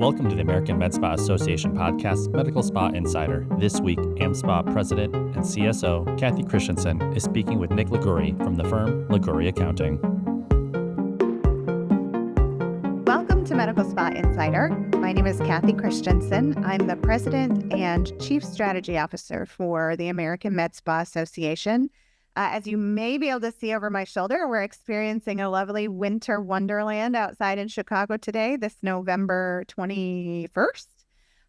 Welcome to the American Med Spa Association podcast, Medical Spa Insider. This week, AmSpa President and CSO Cathy Christensen is speaking with Nick Liguori from the firm Liguori Accounting. Welcome to Medical Spa Insider. My name is Cathy Christensen. I'm the President and Chief Strategy Officer for the American Med Spa Association. As you may be able to see over my shoulder, we're experiencing a lovely winter wonderland outside in Chicago today, this November 21st.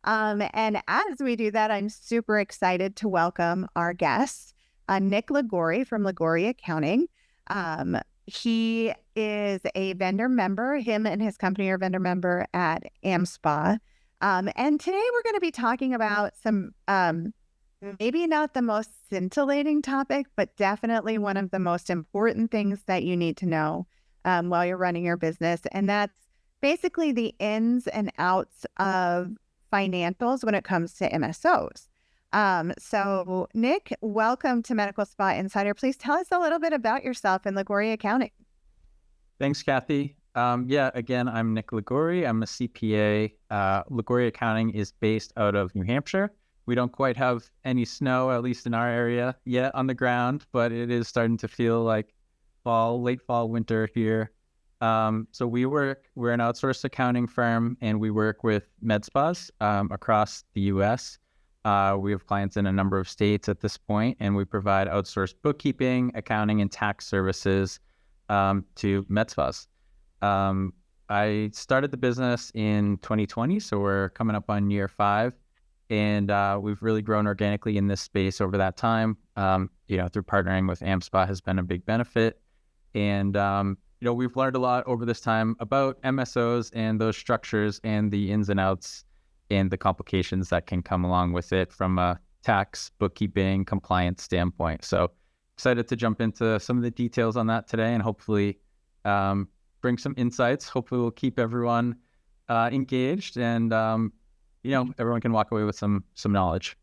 And as we do that, I'm super excited to welcome our guest, Nick Liguori from Liguori Accounting. He is a vendor member. Him and his company are vendor member at AmSpa. And today we're going to be talking about some maybe not the most scintillating topic, but definitely one of the most important things that you need to know while you're running your business. And that's basically the ins and outs of financials when it comes to MSOs. So Nick, welcome to Medical Spa Insider. Please tell us a little bit about yourself and Liguori Accounting. Thanks, Cathy. Again, I'm Nick Liguori. I'm a CPA. Liguori Accounting is based out of New Hampshire. We don't quite have any snow, at least in our area, yet on the ground, but it is starting to feel like late fall, winter here. So we're an outsourced accounting firm, and we work with med spas across the U.S. We have clients in a number of states at this point, and we provide outsourced bookkeeping, accounting, and tax services to med spas. I started the business in 2020, so we're coming up on year 5. And we've really grown organically in this space over that time. Through partnering with AmSpa has been a big benefit. And, we've learned a lot over this time about MSOs and those structures and the ins and outs and the complications that can come along with it from a tax, bookkeeping, compliance standpoint. So excited to jump into some of the details on that today and hopefully bring some insights. Hopefully we'll keep everyone engaged and everyone can walk away with some knowledge.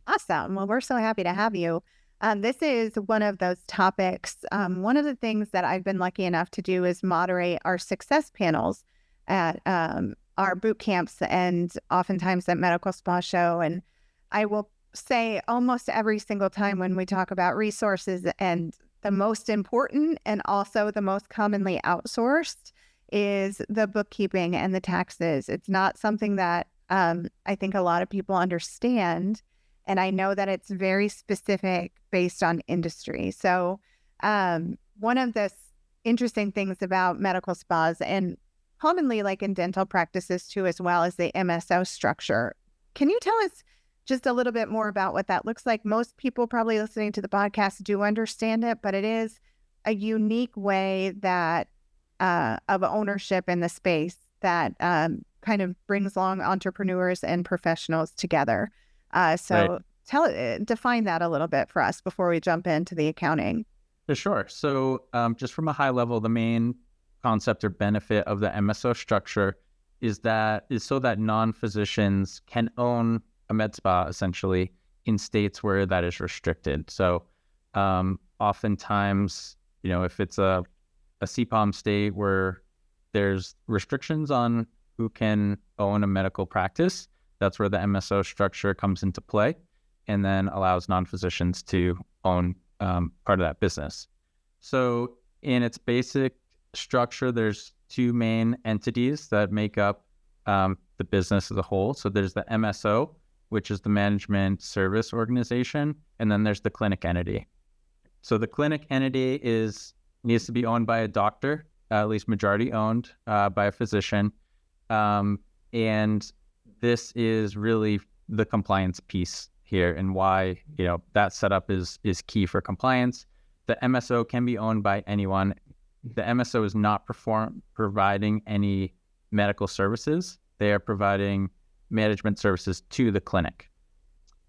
Awesome. Well, we're so happy to have you. This is one of those topics. One of the things that I've been lucky enough to do is moderate our success panels at our boot camps and oftentimes at Medical Spa Show. And I will say almost every single time when we talk about resources, and the most important and also the most commonly outsourced is the bookkeeping and the taxes. It's not something that I think a lot of people understand. And I know that it's very specific based on industry. So one of the interesting things about medical spas, and commonly like in dental practices too, as well, is the MSO structure. Can you tell us just a little bit more about what that looks like? Most people probably listening to the podcast do understand it, but it is a unique way that of ownership in the space that kind of brings along entrepreneurs and professionals together. Right. Define that a little bit for us before we jump into the accounting. For sure. So just from a high level, the main concept or benefit of the MSO structure is so that non-physicians can own a med spa essentially in states where that is restricted. So oftentimes, if it's a CPOM state where there's restrictions on who can own a medical practice, that's where the MSO structure comes into play and then allows non-physicians to own part of that business. So in its basic structure, there's 2 main entities that make up the business as a whole. So there's the MSO, which is the management service organization, and then there's the clinic entity. So the clinic entity needs to be owned by a doctor, at least majority owned by a physician. And this is really the compliance piece here and why, that setup is key for compliance. The MSO can be owned by anyone. The MSO is not providing any medical services. They are providing management services to the clinic.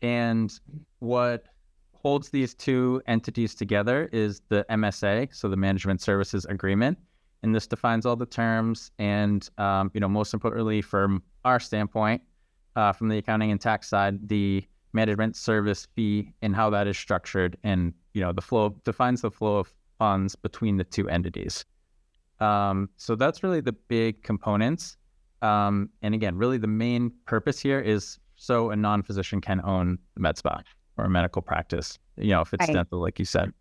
And what holds these 2 entities together is the MSA, so the Management Services Agreement. And this defines all the terms and, most importantly from our standpoint, from the accounting and tax side, the management service fee and how that is structured and, defines the flow of funds between the 2 entities. So that's really the big components. And again, really the main purpose here is so a non-physician can own the med spa or a medical practice, if it's Right. dental, like you said.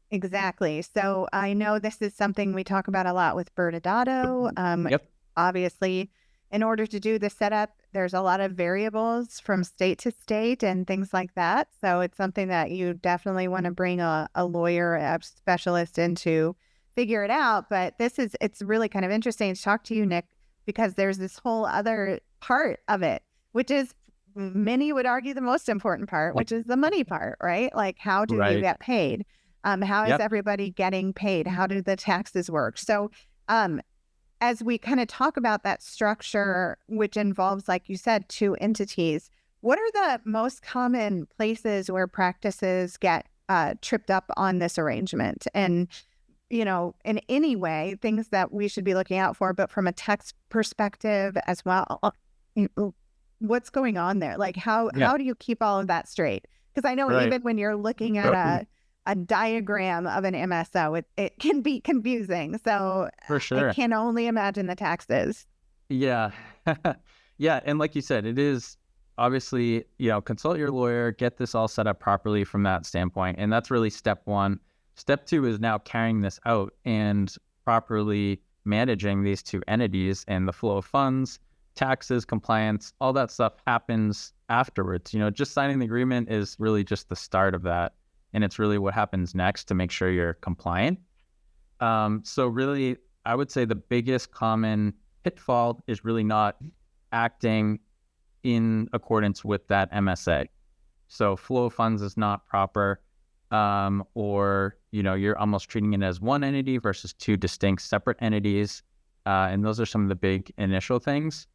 Exactly. So I know this is something we talk about a lot with Bertadato. Yep. Obviously, in order to do the setup, there's a lot of variables from state to state and things like that. So it's something that you definitely want to bring a lawyer, a specialist in to figure it out. But it's really kind of interesting to talk to you, Nick, because there's this whole other part of it, which is many would argue the most important part, which is the money part, right? Like, how do you Right. get paid? How is Yep. everybody getting paid? How do the taxes work? So, as we kind of talk about that structure, which involves, like you said, two entities, what are the most common places where practices get tripped up on this arrangement? And, in any way, things that we should be looking out for, but from a tax perspective as well, what's going on there? Like, how do you keep all of that straight? Because I know Right. even when you're looking at a diagram of an MSO, it can be confusing. So For sure. I can only imagine the taxes. Yeah. Yeah. And like you said, it is obviously, consult your lawyer, get this all set up properly from that standpoint. And that's really step one. Step two is now carrying this out and properly managing these two entities and the flow of funds, taxes, compliance, all that stuff happens afterwards. Just signing the agreement is really just the start of that. And it's really what happens next to make sure you're compliant. So really, I would say the biggest common pitfall is really not acting in accordance with that MSA. So flow of funds is not proper, or you're almost treating it as one entity versus two distinct separate entities. And those are some of the big initial things.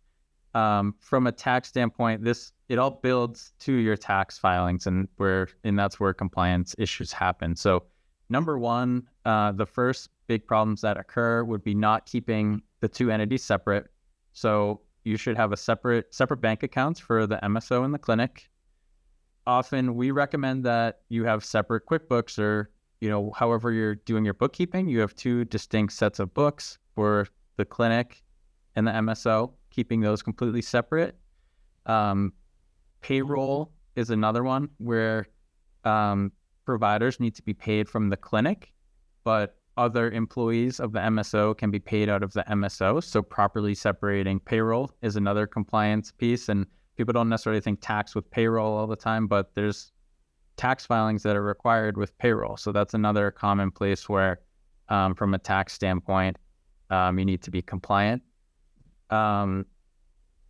From a tax standpoint, it all builds to your tax filings, and that's where compliance issues happen. So number one, the first big problems that occur would be not keeping the two entities separate. So you should have a separate bank accounts for the MSO and the clinic. Often we recommend that you have separate QuickBooks, or however you're doing your bookkeeping, you have two distinct sets of books for the clinic and the MSO, keeping those completely separate. Payroll is another one where providers need to be paid from the clinic, but other employees of the MSO can be paid out of the MSO. So properly separating payroll is another compliance piece. And people don't necessarily think tax with payroll all the time, but there's tax filings that are required with payroll. So that's another common place where, from a tax standpoint, you need to be compliant. And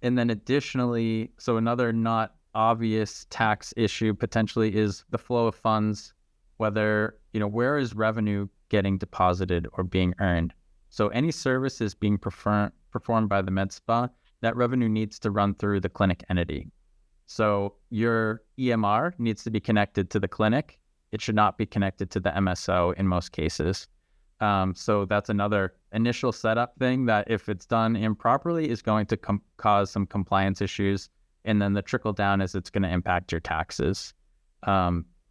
then additionally, so another not obvious tax issue potentially is the flow of funds, whether, where is revenue getting deposited or being earned. So any services being performed by the med spa, that revenue needs to run through the clinic entity. So your EMR needs to be connected to the clinic. It should not be connected to the MSO in most cases. So that's another initial setup thing that, if it's done improperly, is going to cause some compliance issues. And then the trickle down is it's going to impact your taxes.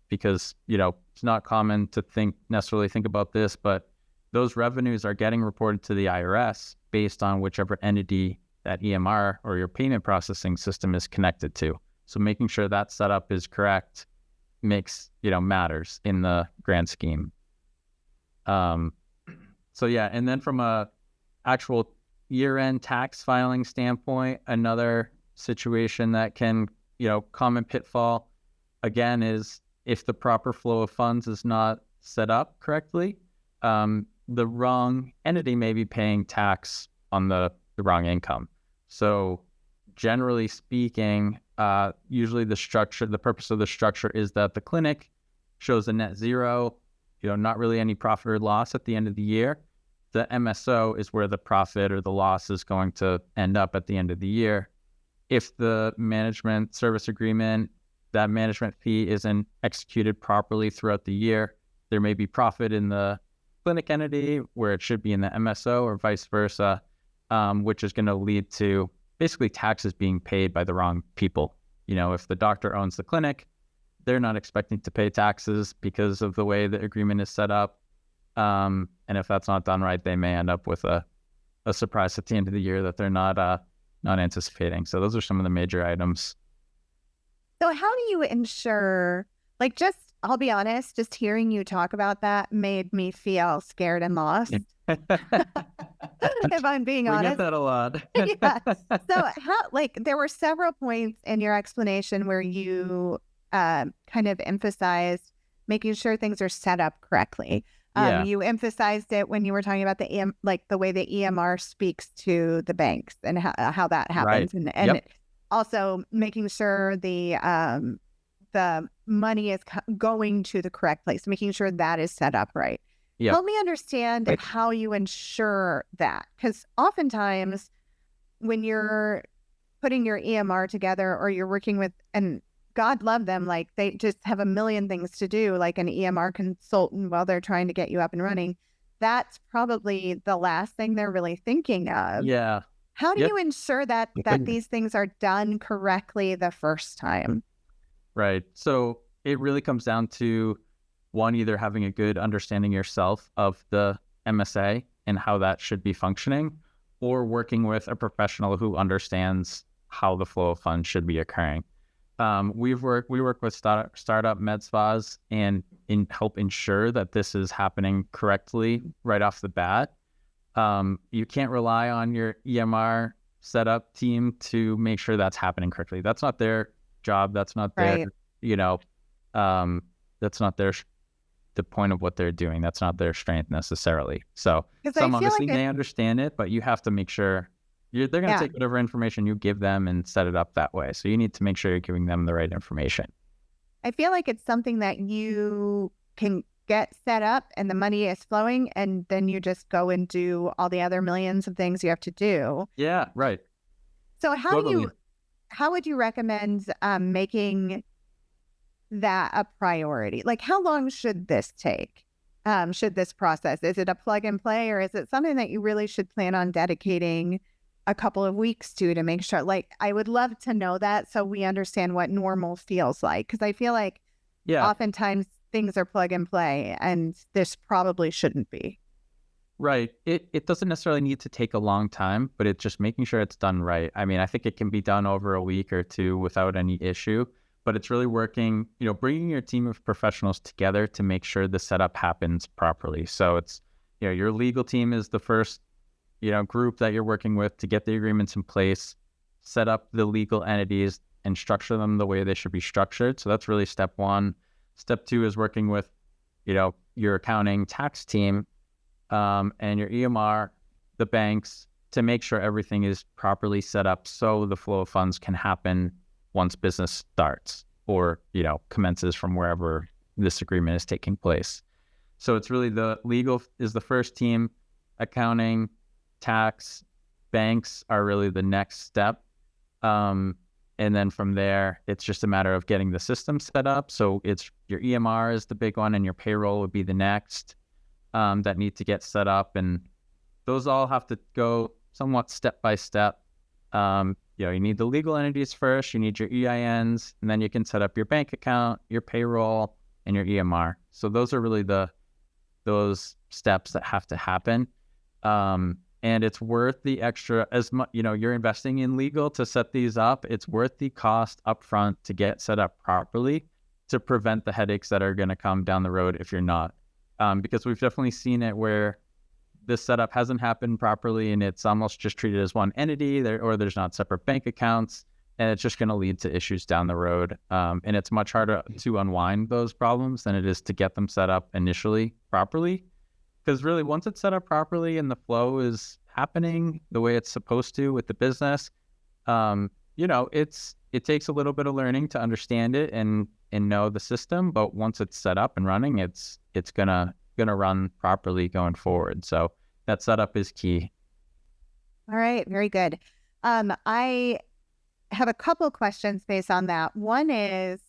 Because, it's not common to necessarily think about this, but those revenues are getting reported to the IRS based on whichever entity that EMR or your payment processing system is connected to. So making sure that setup is correct matters in the grand scheme. So yeah, and then from a actual year-end tax filing standpoint, another situation that can, common pitfall, again, is if the proper flow of funds is not set up correctly, the wrong entity may be paying tax on the wrong income. So generally speaking, usually the purpose of the structure is that the clinic shows a net zero, not really any profit or loss at the end of the year. The MSO is where the profit or the loss is going to end up at the end of the year. If the management service agreement, that management fee isn't executed properly throughout the year, there may be profit in the clinic entity where it should be in the MSO, or vice versa, which is going to lead to basically taxes being paid by the wrong people. If the doctor owns the clinic, they're not expecting to pay taxes because of the way the agreement is set up. And if that's not done right, they may end up with a surprise at the end of the year that they're not not anticipating. So those are some of the major items. So how do you ensure, like, I'll be honest, just hearing you talk about that made me feel scared and lost. If I'm being honest. We get that a lot. Yeah. So there were several points in your explanation where you kind of emphasized making sure things are set up correctly. You emphasized it when you were talking about the way the EMR speaks to the banks and how that happens, Right. and also making sure the money is going to the correct place, making sure that is set up right. Yep. Help me understand how you ensure that, because oftentimes when you're putting your EMR together or you're working with, and God love them, like they just have a million things to do, like an EMR consultant while they're trying to get you up and running. That's probably the last thing they're really thinking of. Yeah. How do you ensure that these things are done correctly the first time? Right. So it really comes down to one, either having a good understanding yourself of the MSA and how that should be functioning, or working with a professional who understands how the flow of funds should be occurring. We work with startup med spas and help ensure that this is happening correctly right off the bat. You can't rely on your EMR setup team to make sure that's happening correctly. That's not their job. That's not their, that's not the point of what they're doing. That's not their strength necessarily. So some obviously may understand it, but you have to make sure they're going to take whatever information you give them and set it up that way. So you need to make sure you're giving them the right information. I feel like it's something that you can get set up and the money is flowing, and then you just go and do all the other millions of things you have to do. Yeah, right. So how would you recommend making that a priority? Like, how long should this take? Should this process, is it a plug and play, or is it something that you really should plan on dedicating a couple of weeks to make sure? Like, I would love to know that so we understand what normal feels like, because I feel like oftentimes things are plug and play, and this probably shouldn't be. Right. It doesn't necessarily need to take a long time, but it's just making sure it's done right. I mean, I think it can be done over a week or two without any issue, but it's really working, bringing your team of professionals together to make sure the setup happens properly. So it's, your legal team is the first, group that you're working with to get the agreements in place, set up the legal entities and structure them the way they should be structured. So that's really step one. Step two is working with, your accounting tax team, and your EMR, the banks, to make sure everything is properly set up so the flow of funds can happen once business starts or, commences from wherever this agreement is taking place. So it's really the legal is the first team, accounting, tax, banks are really the next step. And then from there, it's just a matter of getting the system set up. So it's your EMR is the big one, and your payroll would be the next that need to get set up. And those all have to go somewhat step by step. You need the legal entities first, you need your EINs, and then you can set up your bank account, your payroll, and your EMR. So those are really those steps that have to happen. And it's worth the extra, as much, you're investing in legal to set these up. It's worth the cost upfront to get set up properly to prevent the headaches that are going to come down the road if you're not. Because we've definitely seen it where this setup hasn't happened properly and it's almost just treated as one entity or there's not separate bank accounts, and it's just going to lead to issues down the road. And it's much harder to unwind those problems than it is to get them set up initially properly. Because really, once it's set up properly and the flow is happening the way it's supposed to with the business, it takes a little bit of learning to understand it and know the system. But once it's set up and running, it's gonna run properly going forward. So that setup is key. All right, very good. I have a couple of questions based on that. One is,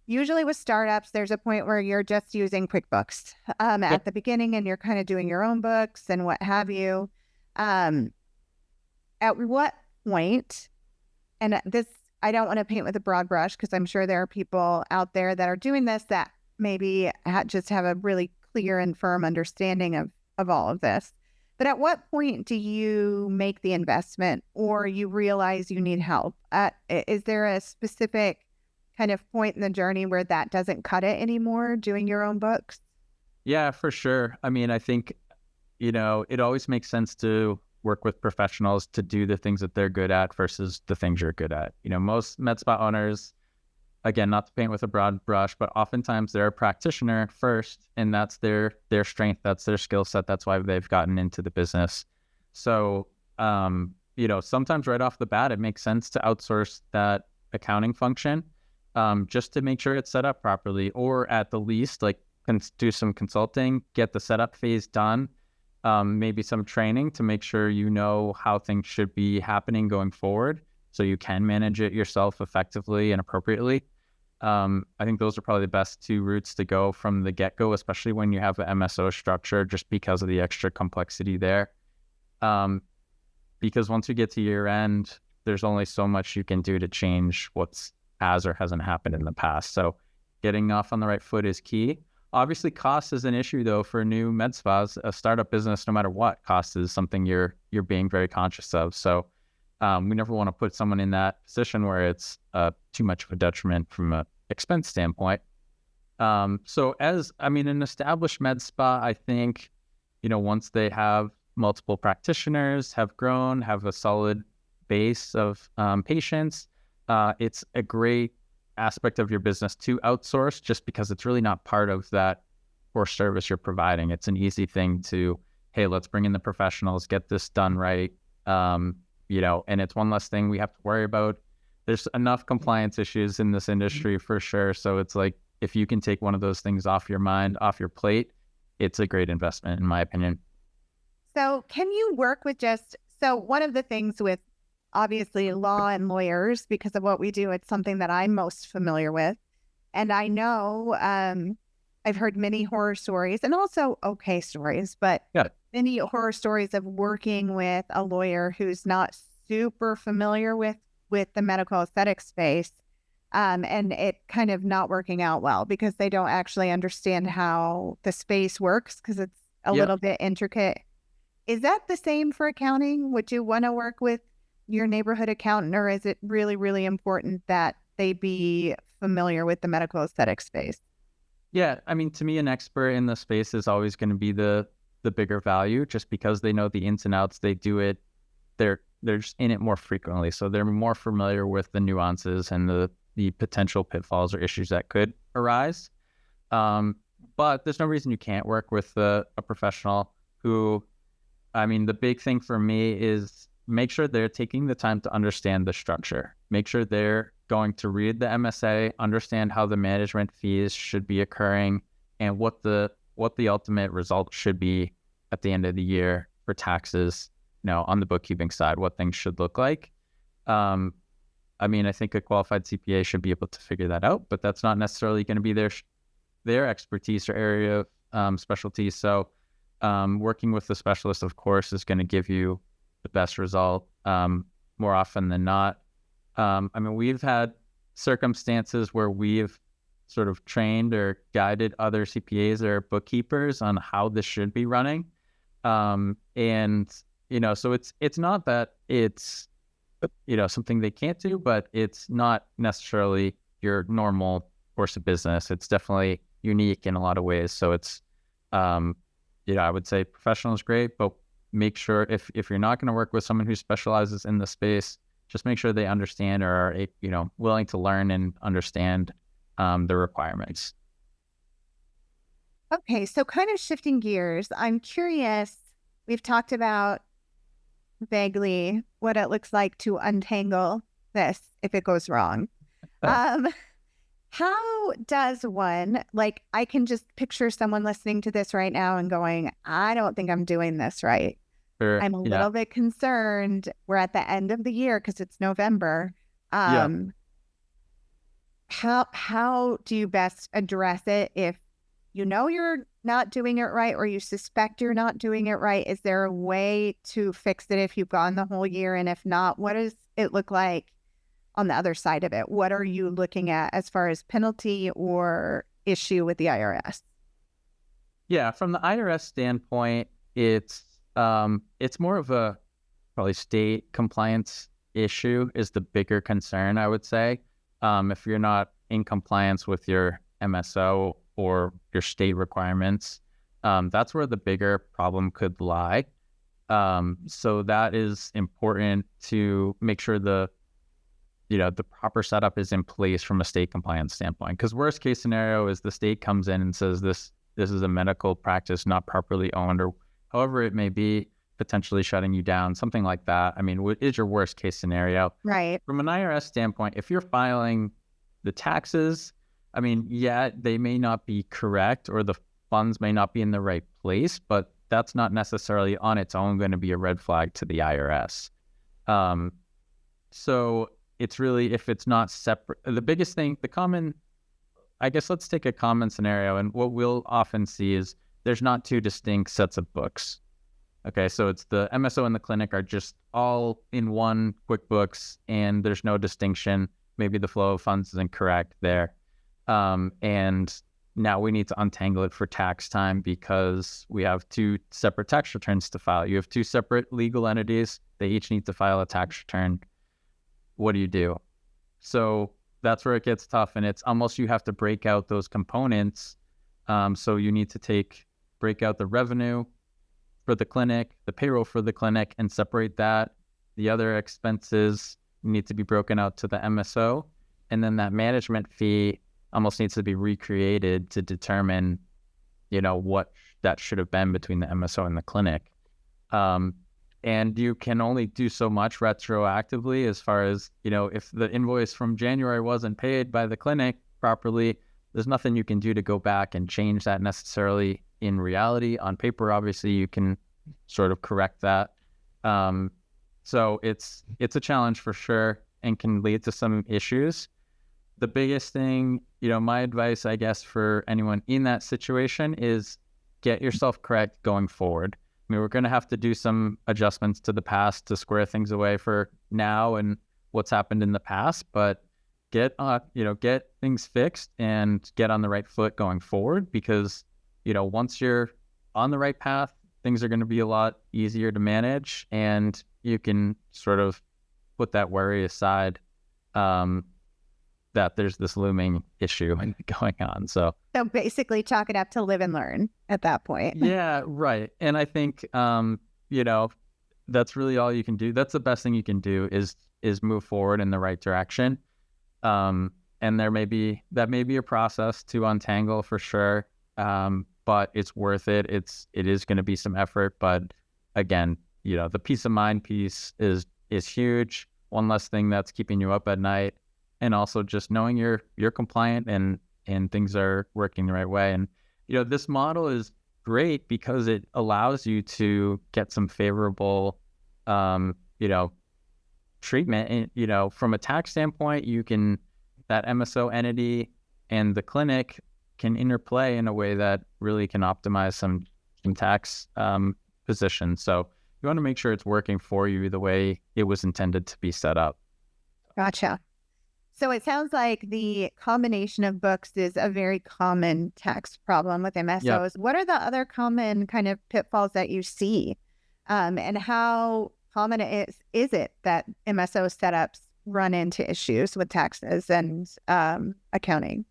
usually with startups, there's a point where you're just using QuickBooks at the beginning, and you're kind of doing your own books and what have you. At what point, and this, I don't want to paint with a broad brush because I'm sure there are people out there that are doing this that maybe just have a really clear and firm understanding of all of this. But at what point do you make the investment or you realize you need help? Is there a specific kind of point in the journey where that doesn't cut it anymore, doing your own books? Yeah, for sure. I mean, I think, it always makes sense to work with professionals to do the things that they're good at versus the things you're good at. Most med spa owners, again, not to paint with a broad brush, but oftentimes they're a practitioner first, and that's their strength, that's their skill set, that's why they've gotten into the business. So, sometimes right off the bat, it makes sense to outsource that accounting function, just to make sure it's set up properly, or at the least, like, do some consulting, get the setup phase done, maybe some training to make sure you know how things should be happening going forward, so you can manage it yourself effectively and appropriately. I think those are probably the best two routes to go from the get-go, especially when you have an MSO structure, just because of the extra complexity there. Because once you get to year end, there's only so much you can do to change what's has or hasn't happened in the past. So getting off on the right foot is key. Obviously, cost is an issue, though, for new med spas. A startup business, no matter what, cost is something you're being very conscious of. So we never want to put someone in that position where it's too much of a detriment from an expense standpoint. So an established med spa, I think, once they have multiple practitioners, have grown, have a solid base of patients, it's a great aspect of your business to outsource, just because it's really not part of that core service you're providing. It's an easy thing to, hey, let's bring in the professionals, get this done right. And it's one less thing we have to worry about. There's enough compliance issues in this industry for sure. So it's like, if you can take one of those things off your mind, off your plate, it's a great investment, in my opinion. So can you work with one of the things with obviously law and lawyers, because of what we do, it's something that I'm most familiar with. And I know I've heard many horror stories and also okay stories, but many horror stories of working with a lawyer who's not super familiar with the medical aesthetic space, and it kind of not working out well because they don't actually understand how the space works, because it's a little bit intricate. Is that the same for accounting? Would you want to work with your neighborhood accountant, or is it really, really important that they be familiar with the medical aesthetic space? Yeah, I mean, to me, an expert in the space is always going to be the bigger value, just because they know the ins and outs. They do it. They're just in it more frequently, so they're more familiar with the nuances and the potential pitfalls or issues that could arise. But there's no reason you can't work with a professional who, the big thing for me is make sure they're taking the time to understand the structure. Make sure they're going to read the MSA, understand how the management fees should be occurring, and what the ultimate result should be at the end of the year for taxes, on the bookkeeping side, what things should look like. I think a qualified CPA should be able to figure that out, but that's not necessarily going to be their expertise or area of specialty. So working with the specialist, of course, is going to give you the best result more often than not. We've had circumstances where we've sort of trained or guided other CPAs or bookkeepers on how this should be running. So it's not that it's, something they can't do, but it's not necessarily your normal course of business. It's definitely unique in a lot of ways. So it's, I would say professional is great, but make sure if you're not going to work with someone who specializes in the space, just make sure they understand or are, willing to learn and understand the requirements. Okay, so kind of shifting gears, I'm curious, we've talked about vaguely what it looks like to untangle this if it goes wrong. How does one, I can just picture someone listening to this right now and going, I don't think I'm doing this right. Sure. I'm a little bit concerned. We're at the end of the year because it's November. How do you best address it if you're not doing it right, or you suspect you're not doing it right? Is there a way to fix it if you've gone the whole year? And if not, what does it look like on the other side of it? What are you looking at as far as penalty or issue with the IRS? Yeah, from the IRS standpoint, it's It's more of a probably state compliance issue is the bigger concern, I would say. If you're not in compliance with your MSO or your state requirements, that's where the bigger problem could lie. So that is important to make sure the proper setup is in place from a state compliance standpoint. Because worst case scenario is the state comes in and says this is a medical practice not properly owned, or however it may be, potentially shutting you down, something like that. I mean, what is your worst case scenario? Right. From an IRS standpoint, if you're filing the taxes, I mean, yeah, they may not be correct or the funds may not be in the right place, but that's not necessarily on its own going to be a red flag to the IRS. So it's really, if it's not separate, the biggest thing, I guess let's take a common scenario. And what we'll often see is there's not two distinct sets of books. Okay, so it's the MSO and the clinic are just all in one QuickBooks and there's no distinction. Maybe the flow of funds is incorrect there. And now we need to untangle it for tax time because we have two separate tax returns to file. You have two separate legal entities. They each need to file a tax return. What do? So that's where it gets tough. And it's almost, you have to break out those components. So you need to break out the revenue for the clinic, the payroll for the clinic, and separate that. The other expenses need to be broken out to the MSO. And then that management fee almost needs to be recreated to determine, what that should have been between the MSO and the clinic. And you can only do so much retroactively as far as, if the invoice from January wasn't paid by the clinic properly, there's nothing you can do to go back and change that necessarily in reality. On paper, obviously, you can sort of correct that. So it's a challenge for sure and can lead to some issues. The biggest thing, my advice, I guess, for anyone in that situation is get yourself correct going forward. I mean, we're going to have to do some adjustments to the past to square things away for now and what's happened in the past, but get things fixed and get on the right foot going forward, because, once you're on the right path, things are going to be a lot easier to manage, and you can sort of put that worry aside, that there's this looming issue going on. So basically chalk it up to live and learn at that point. Yeah, right. And I think, that's really all you can do. That's the best thing you can do is move forward in the right direction. And that may be a process to untangle for sure. But it's worth it. It is going to be some effort, but again, the peace of mind piece is huge. One less thing that's keeping you up at night. And also just knowing you're compliant and things are working the right way. And, this model is great because it allows you to get some favorable, treatment. And, from a tax standpoint, that MSO entity and the clinic can interplay in a way that really can optimize some tax positions. So you want to make sure it's working for you the way it was intended to be set up. Gotcha. So it sounds like the combination of books is a very common tax problem with MSOs. Yep. What are the other common kind of pitfalls that you see? And how common is it that MSO setups run into issues with taxes and accounting?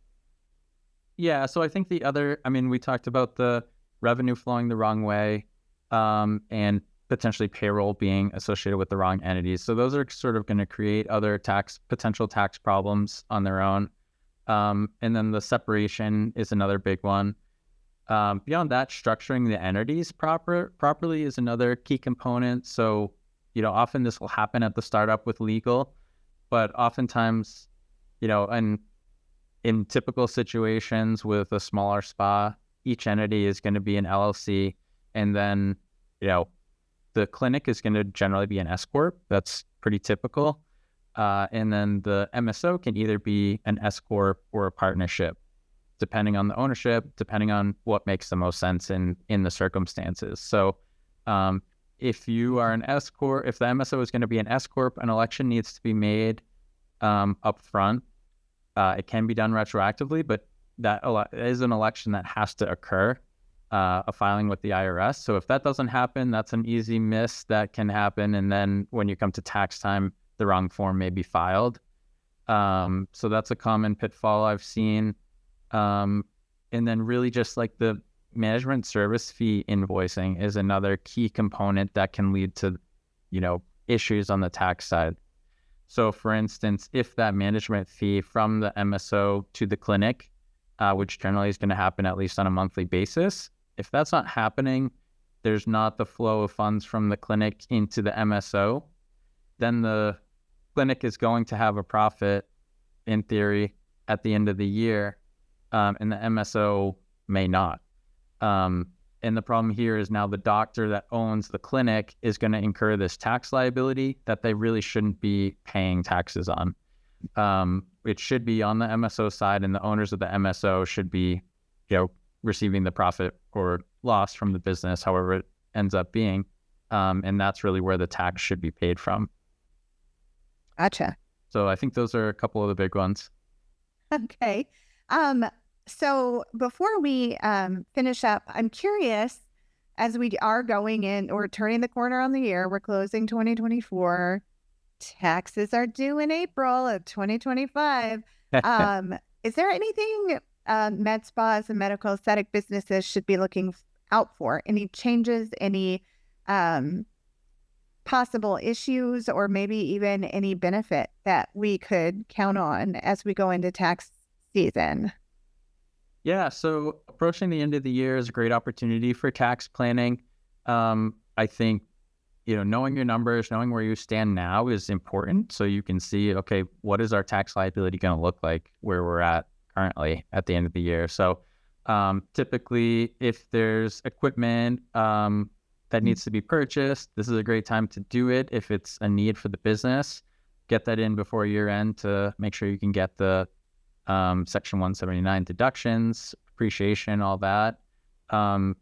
Yeah, so I think we talked about the revenue flowing the wrong way, and potentially payroll being associated with the wrong entities. So those are sort of going to create other potential tax problems on their own. And then the separation is another big one. Beyond that, structuring the entities properly is another key component. So, often this will happen at the startup with legal, but oftentimes, in typical situations with a smaller SPA, each entity is going to be an LLC, and then, the clinic is going to generally be an S Corp. That's pretty typical. And then the MSO can either be an S Corp or a partnership, depending on the ownership, depending on what makes the most sense in the circumstances. So if you are an S Corp, if the MSO is going to be an S Corp, an election needs to be made up front. It can be done retroactively, but that is an election that has to occur. a filing with the IRS. So if that doesn't happen, that's an easy miss that can happen. And then when you come to tax time, the wrong form may be filed. So that's a common pitfall I've seen. And then really just like the management service fee invoicing is another key component that can lead to, issues on the tax side. So for instance, if that management fee from the MSO to the clinic, which generally is going to happen at least on a monthly basis, if that's not happening, there's not the flow of funds from the clinic into the MSO, then the clinic is going to have a profit in theory at the end of the year, and the MSO may not. And the problem here is now the doctor that owns the clinic is going to incur this tax liability that they really shouldn't be paying taxes on. It should be on the MSO side, and the owners of the MSO should be, receiving the profit or loss from the business, however it ends up being. And that's really where the tax should be paid from. Gotcha. So I think those are a couple of the big ones. Okay. So before we finish up, I'm curious, as we are going in or turning the corner on the year, we're closing 2024, taxes are due in April of 2025. Is there anything med spas and medical aesthetic businesses should be looking out for? Any changes, any possible issues, or maybe even any benefit that we could count on as we go into tax season? Yeah, so approaching the end of the year is a great opportunity for tax planning. I think, knowing your numbers, knowing where you stand now is important. So you can see, okay, what is our tax liability going to look like where we're at currently at the end of the year? So typically, if there's equipment that needs to be purchased, this is a great time to do it. If it's a need for the business, get that in before year end to make sure you can get the Section 179 deductions, appreciation, all that. And,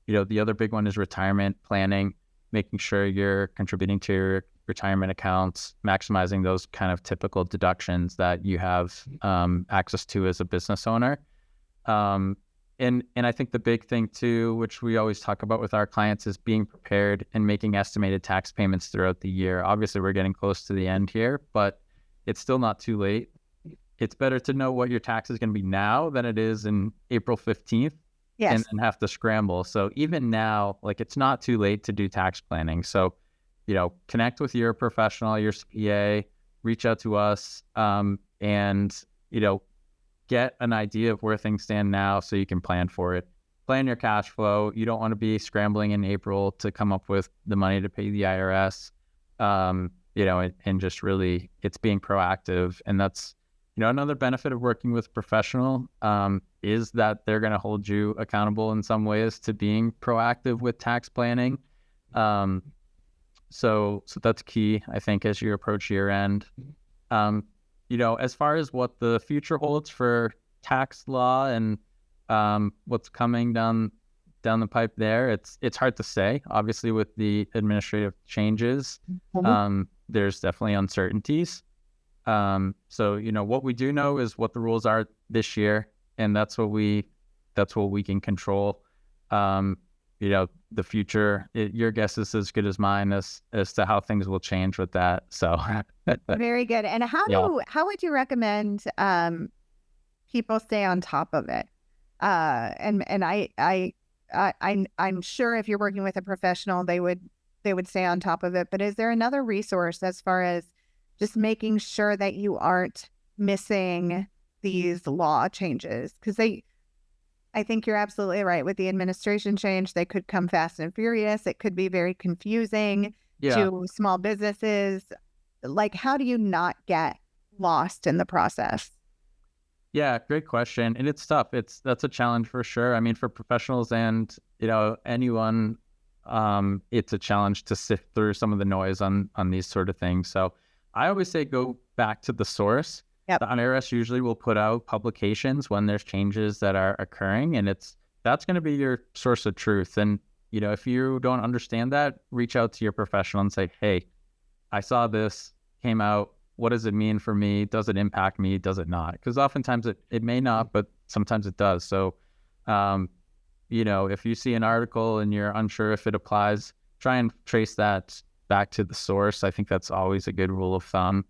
the other big one is retirement planning, making sure you're contributing to your retirement accounts, maximizing those kind of typical deductions that you have access to as a business owner. And I think the big thing too, which we always talk about with our clients, is being prepared and making estimated tax payments throughout the year. Obviously, we're getting close to the end here, but it's still not too late. It's better to know what your tax is going to be now than it is in April 15th. Yes. And have to scramble. So even now, it's not too late to do tax planning. So, connect with your professional, your CPA, reach out to us, and, get an idea of where things stand now so you can plan for it. Plan your cash flow. You don't want to be scrambling in April to come up with the money to pay the IRS, and just really, it's being proactive. And that's, another benefit of working with a professional is that they're going to hold you accountable in some ways to being proactive with tax planning. So that's key, I think, as you approach year end. As far as what the future holds for tax law and what's coming down the pipe there, it's hard to say. Obviously, with the administrative changes, there's definitely uncertainties. So, what we do know is what the rules are this year, and that's what we can control. The future, your guess is as good as mine as to how things will change with that. So very good. And how would you recommend people stay on top of it? And I'm sure if you're working with a professional, they would stay on top of it. But is there another resource as far as just making sure that you aren't missing these law changes? Because I think you're absolutely right. With the administration change, they could come fast and furious. It could be very confusing to small businesses. How do you not get lost in the process? Yeah, great question. And it's tough. That's a challenge for sure. I mean, for professionals and, anyone, it's a challenge to sift through some of the noise on these sort of things. So I always say go back to the source. Yep. The IRS usually will put out publications when there's changes that are occurring, and that's going to be your source of truth. And, if you don't understand that, reach out to your professional and say, hey, I saw this came out. What does it mean for me? Does it impact me? Does it not? Because oftentimes it may not, but sometimes it does. So, if you see an article and you're unsure if it applies, try and trace that back to the source. I think that's always a good rule of thumb,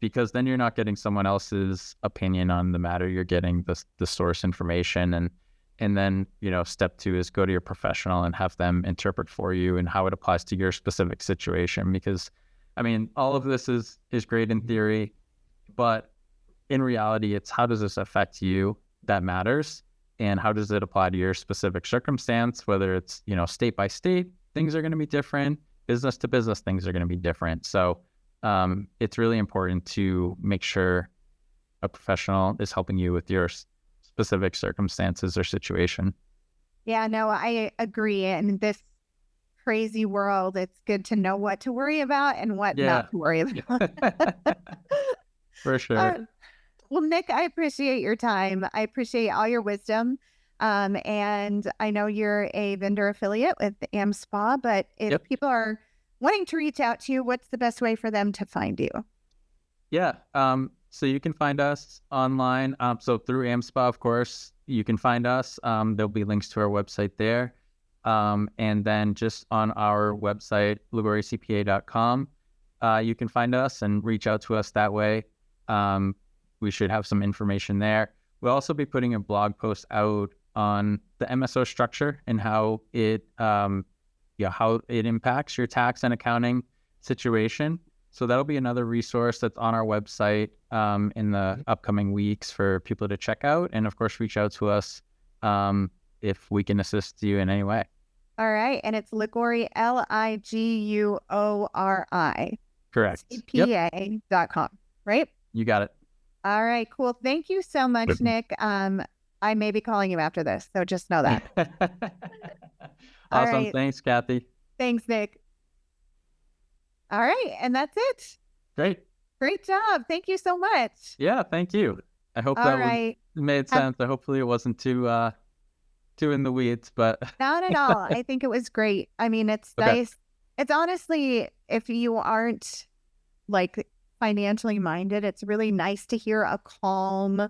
because then you're not getting someone else's opinion on the matter. You're getting the source information. And then, step 2 is go to your professional and have them interpret for you and how it applies to your specific situation. Because, all of this is great in theory, but in reality, it's how does this affect you that matters, and how does it apply to your specific circumstance, whether it's, state by state, things are going to be different, business to business, things are going to be different. So it's really important to make sure a professional is helping you with your specific circumstances or situation. Yeah, no, I agree. In this crazy world, it's good to know what to worry about and what not to worry about. For sure. Well, Nick, I appreciate your time. I appreciate all your wisdom. And I know you're a vendor affiliate with AmSpa, but if people are wanting to reach out to you, what's the best way for them to find you? Yeah. So you can find us online. So through AmSpa, of course, you can find us. There'll be links to our website there. And then just on our website, LiguoriCPA.com, you can find us and reach out to us that way. We should have some information there. We'll also be putting a blog post out on the MSO structure and how it impacts your tax and accounting situation. So that'll be another resource that's on our website in the upcoming weeks for people to check out. And of course, reach out to us if we can assist you in any way. All right. And it's Liguori, Liguori. Correct. CPA.com, right? You got it. All right, cool. Thank you so much, Nick. I may be calling you after this, so just know that. Awesome. Right. Thanks, Cathy. Thanks, Nick. All right, and that's it. Great job. Thank you so much. Yeah, thank you. I hope made sense. Hopefully it wasn't too in the weeds, but not at all. I think it was great. It's nice. It's honestly, if you aren't financially minded, it's really nice to hear a calm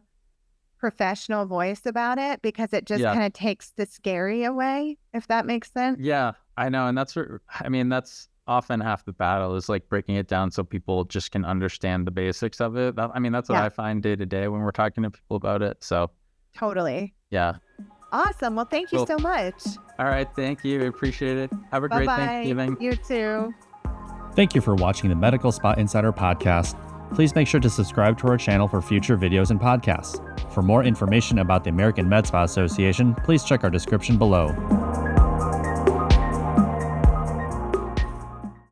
professional voice about it, because it just kind of takes the scary away, if that makes sense. Yeah, I know. And that's often half the battle is breaking it down so people just can understand the basics of it. That's what I find day to day when we're talking to people about it. So totally. Yeah. Awesome. Well, thank you so much. All right. Thank you. Appreciate it. Have a great Thanksgiving. You too. Thank you for watching the Medical Spa Insider podcast. Please make sure to subscribe to our channel for future videos and podcasts. For more information about the American Med Spa Association, please check our description below.